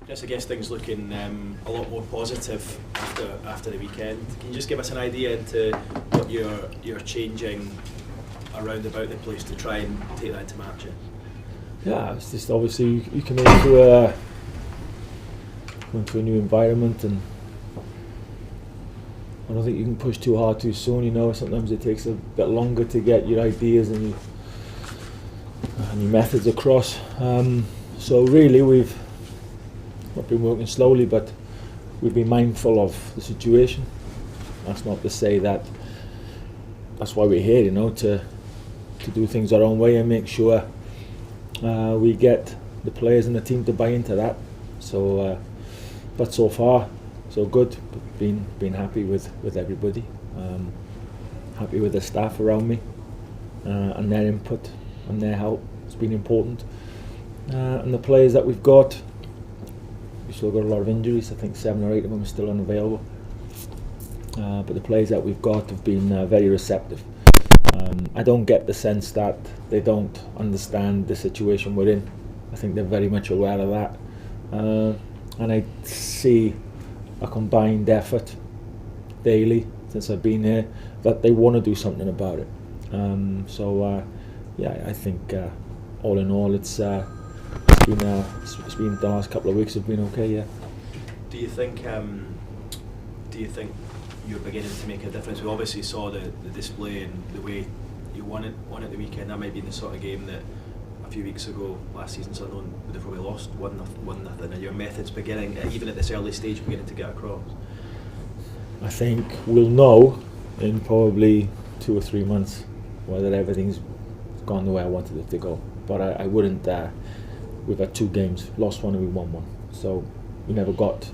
Yes, I guess things looking a lot more positive after the weekend. Can you just give us an idea into what you're changing around about the place to try and take that to match it? Yeah, it's just obviously you come into a new environment, and I don't think you can push too hard too soon. You know, sometimes it takes a bit longer to get your ideas and your methods across. So really, we've not been working slowly, but we've been mindful of the situation. That's not to say that that's why we're here, you know, to do things our own way and make sure we get the players and the team to buy into that. So, but so far, so good. Been happy with everybody. Happy with the staff around me and their input and their help. It's been important. And the players that we've got. We've still got a lot of injuries. I think 7 or 8 of them are still unavailable. But the players that we've got have been very receptive. I don't get the sense that they don't understand the situation we're in. I think they're very much aware of that. And I see a combined effort daily since I've been here that they want to do something about it. Yeah, I think all in all it's been the last couple of weeks have been okay. Yeah. Do you think you're beginning to make a difference? We obviously saw the display and the way you won at the weekend. That might be the sort of game that a few weeks ago last season Sunderland would have probably lost 1-0, and your methods beginning, even at this early stage, beginning to get across. I think we'll know in probably 2 or 3 months whether everything's gone the way I wanted it to go. But I wouldn't. We've had 2 games, lost 1 and we won 1. So we never got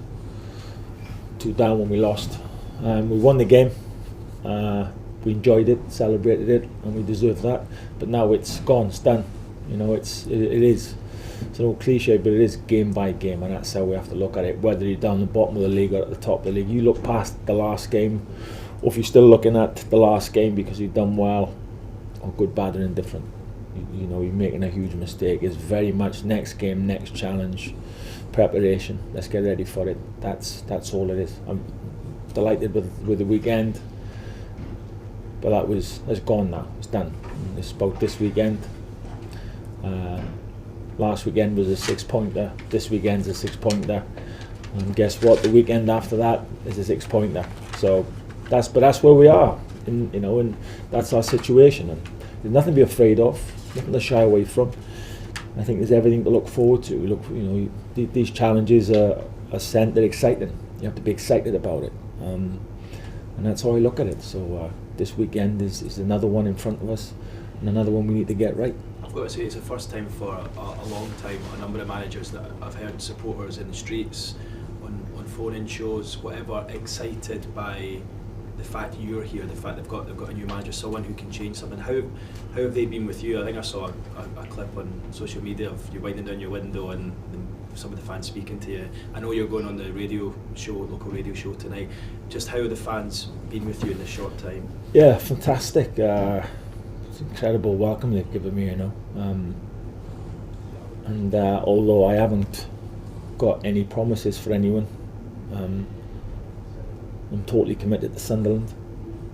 2 down when we lost. We won the game. We enjoyed it, celebrated it, and we deserved that. But now it's gone, it's done. You know, it is. It's an old cliche, but it is game by game, and that's how we have to look at it. Whether you're down the bottom of the league or at the top of the league, you look past the last game, or if you're still looking at the last game because you've done well, or good, bad, or indifferent. You know, you're making a huge mistake. It's very much next game, next challenge, preparation. Let's get ready for it. That's all it is. I'm delighted with the weekend, but that's gone now. It's done. It's about this weekend. Last weekend was a 6-pointer. This weekend's a 6-pointer. And guess what? The weekend after that is a 6-pointer. So that's where we are. And that's our situation. And there's nothing to be afraid of. Nothing to shy away from. I think there's everything to look forward to. These challenges are they're exciting. You have to be excited about it, and that's how I look at it. So this weekend is another one in front of us, and another one we need to get right. I've got to say, it's the first time for a long time, a number of managers that I've heard supporters in the streets, on phone-in shows, whatever, excited by the fact you're here, the fact they've got a new manager, someone who can change something. How have they been with you? I think I saw a clip on social media of you winding down your window and some of the fans speaking to you. I know you're going on the local radio show tonight. Just how have the fans been with you in this short time? Yeah, fantastic. It's an incredible welcome they've given me, you know. And although I haven't got any promises for anyone, I'm totally committed to Sunderland.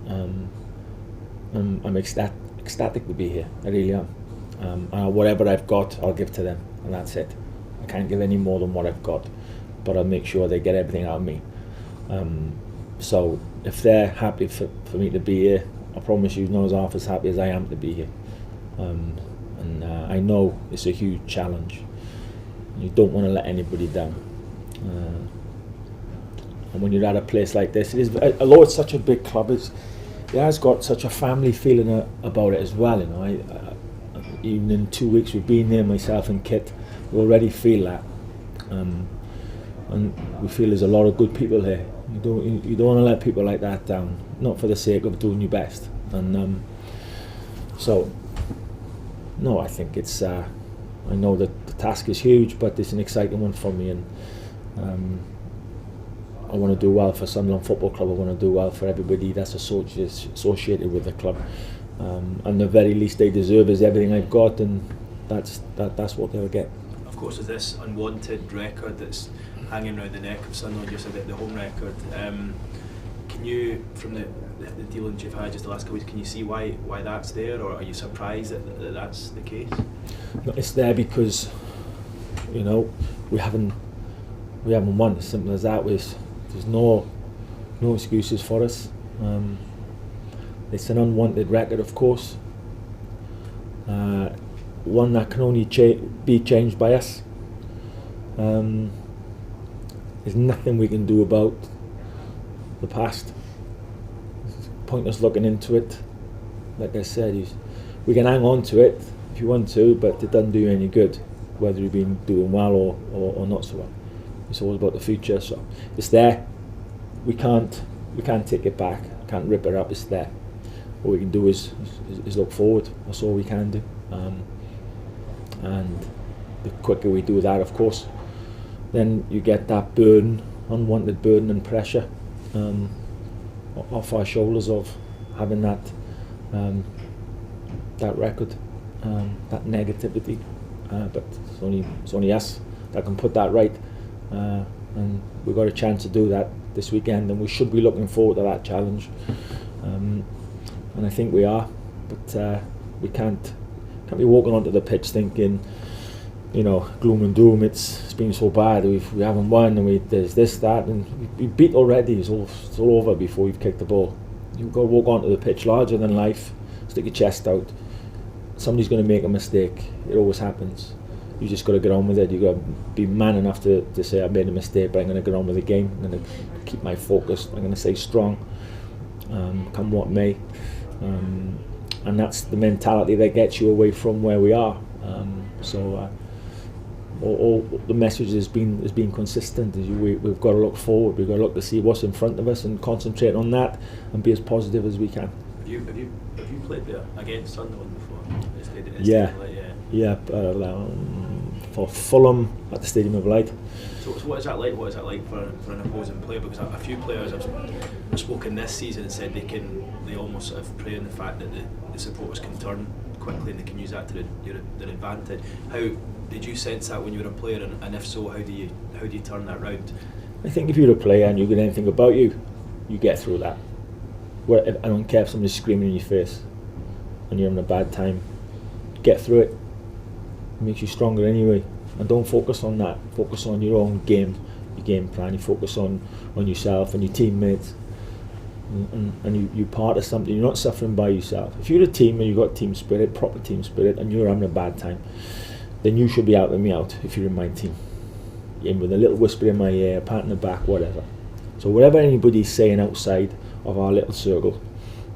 I'm ecstatic to be here. I really am. Whatever I've got, I'll give to them, and that's it. I can't give any more than what I've got, but I'll make sure they get everything out of me. So if they're happy for me to be here, I promise you, not as half as happy as I am to be here. And I know it's a huge challenge. You don't want to let anybody down. And when you're at a place like this, it is, although it's such a big club, it has got such a family feeling about it as well. You know, even in 2 weeks we've been there, myself and Kit, we already feel that, and we feel there's a lot of good people here. You don't want to let people like that down, not for the sake of doing your best. And so, no, I think it's. I know that the task is huge, but it's an exciting one for me, and I want to do well for Sunderland Football Club. I want to do well for everybody that's associated with the club. And the very least they deserve is everything I've got, and that's what they'll get. Of course, there's this unwanted record that's hanging around the neck of Sunderland. You said the home record. Can you, from the dealings you've had just the last couple of weeks, can you see why that's there, or are you surprised that that's the case? No, it's there because, you know, we haven't won. As simple as that. There's no excuses for us. It's an unwanted record, of course. One that can only be changed by us. There's nothing we can do about the past. It's pointless looking into it. Like I said, we can hang on to it if you want to, but it doesn't do you any good, whether you've been doing well or not so well. It's always about the future. So it's there. We can't take it back. Can't rip it up. It's there. What we can do is look forward. That's all we can do. And the quicker we do that, of course, then you get that burden, unwanted burden and pressure off our shoulders of having that record, that negativity. But it's only us that can put that right, and we've got a chance to do that this weekend, and we should be looking forward to that challenge. And I think we are, but we can't be walking onto the pitch thinking, you know, gloom and doom. It's been so bad. We haven't won, and there's this, that, and we beat already. It's all over before you've kicked the ball. You've got to walk onto the pitch larger than life, stick your chest out. Somebody's going to make a mistake. It always happens. You just got to get on with it. You've got to be man enough to say, I made a mistake, but I'm going to get on with the game. I'm going to keep my focus. I'm going to stay strong, come what may. And that's the mentality that gets you away from where we are. All the message has been consistent. We've got to look forward. We've got to look to see what's in front of us and concentrate on that and be as positive as we can. Have you played there against Sunderland before? Yeah. For Fulham at the Stadium of Light. So what is that like? What is that like for an opposing player? Because a few players have spoken this season and said they almost sort of prey on the fact that the supporters can turn quickly and they can use that to their advantage. How did you sense that when you were a player, and if so, how do you turn that round? I think if you're a player and you get anything about you, you get through that. I don't care if somebody's screaming in your face and you're having a bad time. Get through it. It makes you stronger anyway. And don't focus on that. Focus on your own game, your game plan. You focus on yourself and your teammates. And you're part of something. You're not suffering by yourself. If you're a team and you've got team spirit, proper team spirit, and you're having a bad time, then you should be helping me out if you're in my team. In with a little whisper in my ear, a pat on the back, whatever. So whatever anybody's saying outside of our little circle,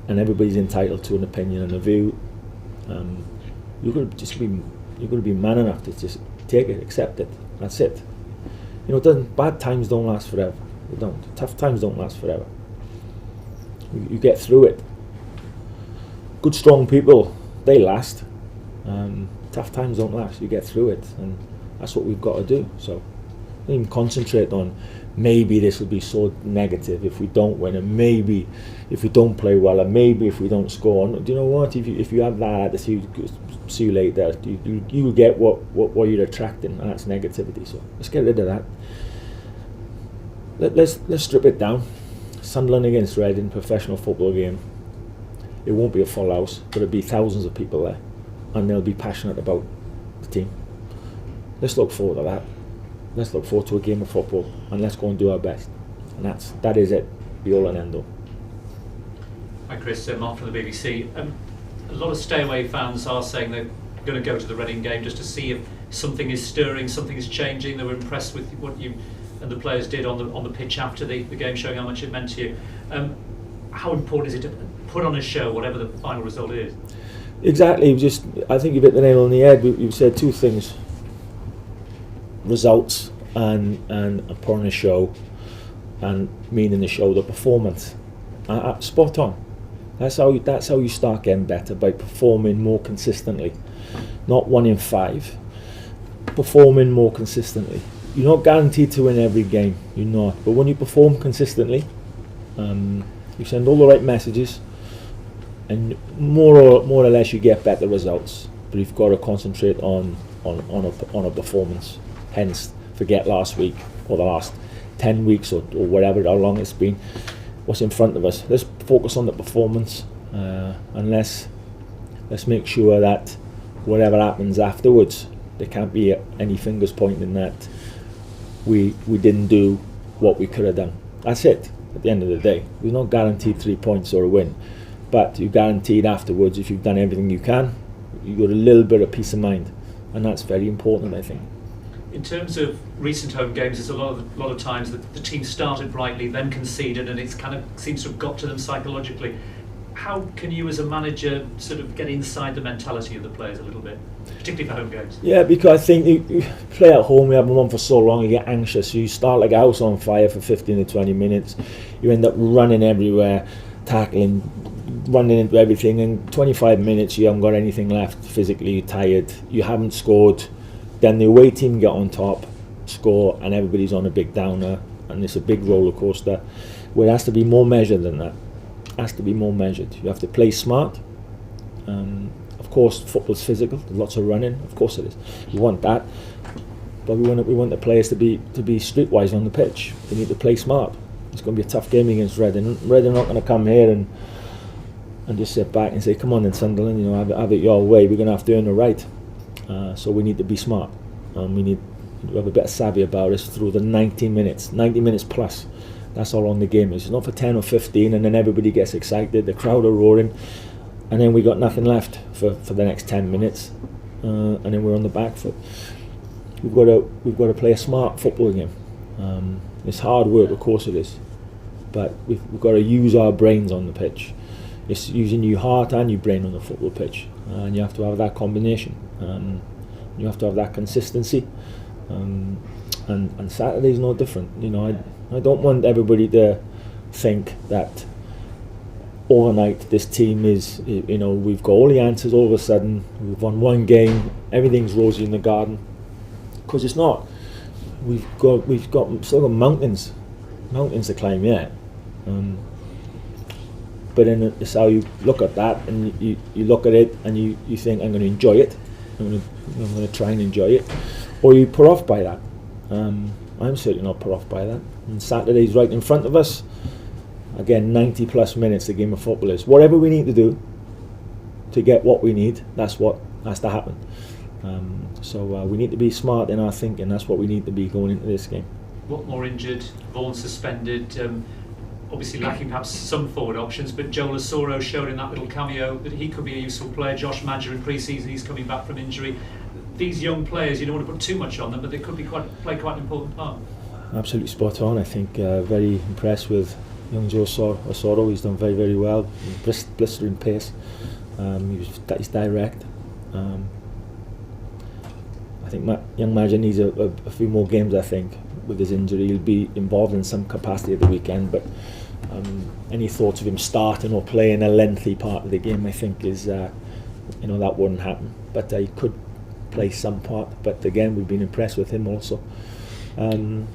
and everybody's entitled to an opinion and a view, you've got to be man enough to just take it, accept it. That's it. You know, bad times don't last forever. They don't. Tough times don't last forever. You get through it. Good, strong people, they last. Tough times don't last. You get through it, and that's what we've got to do. So, don't even concentrate on maybe this will be so negative if we don't win, and maybe if we don't play well, and maybe if we don't score. Do you know what? If you have that attitude, see you later. You get what you're attracting, and that's negativity. So let's get rid of that. Let's strip it down. Sunderland against Reading, professional football game. It won't be a full house, but it'll be thousands of people there, and they'll be passionate about the team. Let's look forward to that. Let's look forward to a game of football, and let's go and do our best. And that is it, be all and end all. Hi Chris, Mark from the BBC. A lot of stay-away fans are saying they're going to go to the Reading game just to see if something is stirring, something is changing. They were impressed with what you and the players did on the pitch after the game, showing how much it meant to you. How important is it to put on a show, whatever the final result is? Exactly. I think you've hit the nail on the head. You've said two things: results and put on a show, and meaning the show, the performance. Spot on. That's how you start getting better, by performing more consistently. Not 1 in 5. Performing more consistently. You're not guaranteed to win every game. You're not. But when you perform consistently, you send all the right messages, and more or less you get better results. But you've got to concentrate on on a performance. Hence, forget last week or the last 10 weeks or whatever, how long it's been. What's in front of us? Let's focus on the performance, and let's make sure that whatever happens afterwards, there can't be any fingers pointing that we didn't do what we could have done. That's it. At the end of the day, we're not guaranteed 3 points or a win, but you're guaranteed afterwards, if you've done everything you can, you've got a little bit of peace of mind, and that's very important, I think. In terms of recent home games, there's a lot of times that the team started brightly, then conceded, and it's kind of seems to have got to them psychologically. How can you, as a manager, sort of get inside the mentality of the players a little bit, particularly for home games? Yeah, because I think you play at home, you have them on for so long, you get anxious. You start like a house on fire for 15 to 20 minutes. You end up running everywhere, tackling, running into everything. In 25 minutes, you haven't got anything left physically. You're tired. You haven't scored. Then the away team get on top, score, and everybody's on a big downer, and it's a big roller coaster. Where it has to be more measured than that. Has to be more measured. You have to play smart. Of course, football's physical. There's lots of running. Of course it is. You want that, but we want the players to be streetwise on the pitch. They need to play smart. It's going to be a tough game against Reading. Reading are not going to come here and just sit back and say, "Come on, then Sunderland, you know, have it your way." We're going to have to earn the right. So we need to be smart. We need to have a bit of savvy about us through the 90 minutes plus. That's all on the game is. It's not for 10 or 15 and then everybody gets excited, the crowd are roaring, and then we got nothing left for the next 10 minutes, and then we're on the back foot. We've got to play a smart football game. It's hard work, of course it is, but we've got to use our brains on the pitch. It's using your heart and your brain on the football pitch, and you have to have that combination. You have to have that consistency, and Saturday's no different. You know, I don't want everybody to think that overnight this team is, you know, we've got all the answers all of a sudden, we've won one game, everything's rosy in the garden, because it's not. We've still got mountains to climb yet. But then it's how you look at that, and you look at it and you think, I'm going to enjoy it, I'm going to try and enjoy it, or you put off by that. I'm certainly not put off by that. And Saturday's right in front of us. Again, 90 plus minutes the game of football is. Whatever we need to do to get what we need, that's what has to happen. So we need to be smart in our thinking. That's what we need to be going into this game. Watmore injured, Vaughan suspended, obviously lacking perhaps some forward options, but Joel Asoro showed in that little cameo that he could be a useful player. Josh Madger in pre-season, he's coming back from injury. These young players, you don't want to put too much on them, but they could be play quite an important part. Absolutely spot on. I think very impressed with young Joe Asoro. He's done very, very well. Blistering pace. He's direct. I think young Madger needs a few more games. I think with his injury, he'll be involved in some capacity at the weekend. But any thoughts of him starting or playing a lengthy part of the game, I think is that wouldn't happen. But he could play some part. But again, we've been impressed with him also. And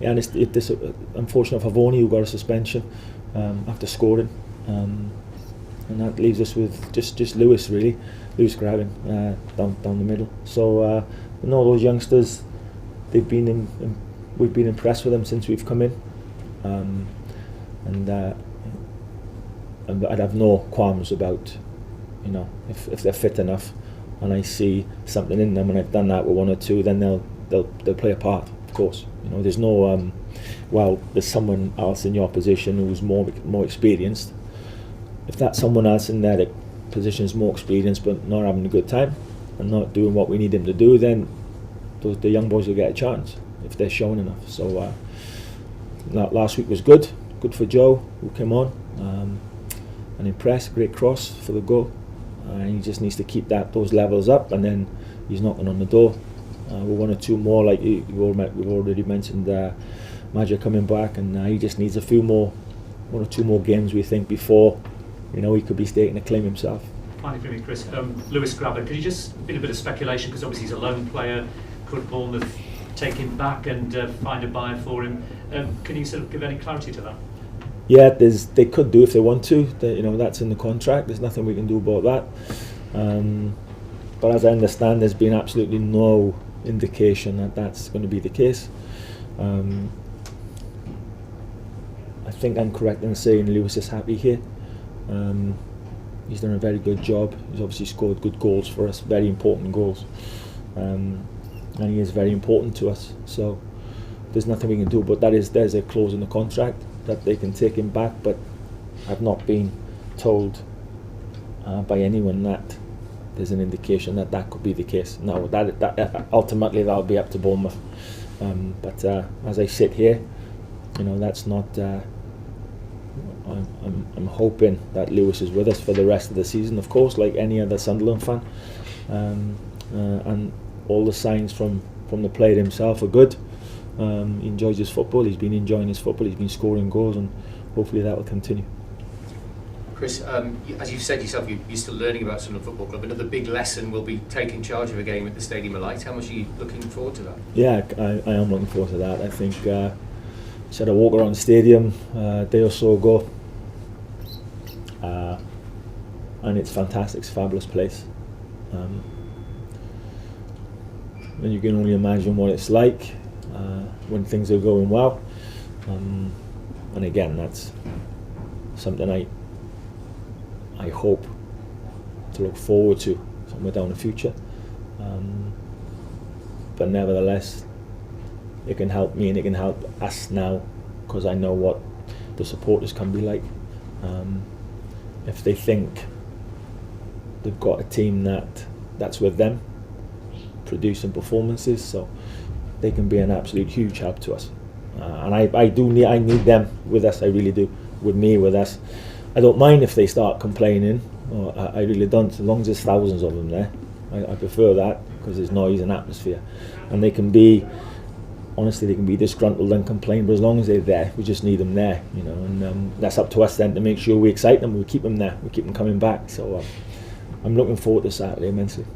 it's unfortunate for Vaughan, who got a suspension after scoring, and that leaves us with just Lewis grabbing down the middle. So those youngsters, we've been impressed with them since we've come in, and I'd have no qualms about if they're fit enough, and I see something in them, and I've done that with one or two, then they'll play a part. Of course, there's no there's someone else in your position who's more experienced. If that's someone else in their position is more experienced but not having a good time and not doing what we need them to do, then the young boys will get a chance if they're showing enough. So last week was good for Joe, who came on and impressed. Great cross for the goal, and he just needs to keep those levels up, and then he's knocking on the door. With one or two more, like we've already mentioned, Madger coming back, and he just needs one or two more games, we think, before he could be staking a claim himself. Finally for me, Chris, Lewis Grabban, could you just been a bit of speculation, because obviously he's a lone player, could Bournemouth take him back and find a buyer for him? Can you sort of give any clarity to that? Yeah, they could do if they want to. That's in the contract. There's nothing we can do about that. but as I understand, there's been absolutely no indication that that's going to be the case. I think I'm correct in saying Lewis is happy here. He's done a very good job. He's obviously scored good goals for us, very important goals, and he is very important to us. So there's nothing we can do. But there's a clause in the contract that they can take him back. But I've not been told by anyone that there's an indication that that could be the case. Now, that ultimately that'll be up to Bournemouth. But as I sit here, that's not. I'm hoping that Lewis is with us for the rest of the season, of course, like any other Sunderland fan. And all the signs from the player himself are good. He enjoys his football. He's been enjoying his football. He's been scoring goals, and hopefully that will continue. Chris, as you've said yourself, you're still learning about Sunderland Football Club. Another big lesson will be taking charge of a game at the Stadium of Light. How much are you looking forward to that? Yeah, I am looking forward to that. I think just had a walk around the stadium a day or so ago, and it's fantastic. It's a fabulous place. And you can only imagine what it's like when things are going well. And again, that's something I hope to look forward to somewhere down the future. But nevertheless, it can help me and it can help us now, because I know what the supporters can be like. If they think they've got a team that's with them, producing performances, so they can be an absolute huge help to us. And I need them with us. I really do. With us. I don't mind if they start complaining. I really don't, as long as there's thousands of them there. I prefer that, because there's noise and atmosphere, and they can be disgruntled and complain, but as long as they're there, we just need them there, and that's up to us then to make sure we excite them, we keep them there, we keep them coming back. So I'm looking forward to Saturday immensely.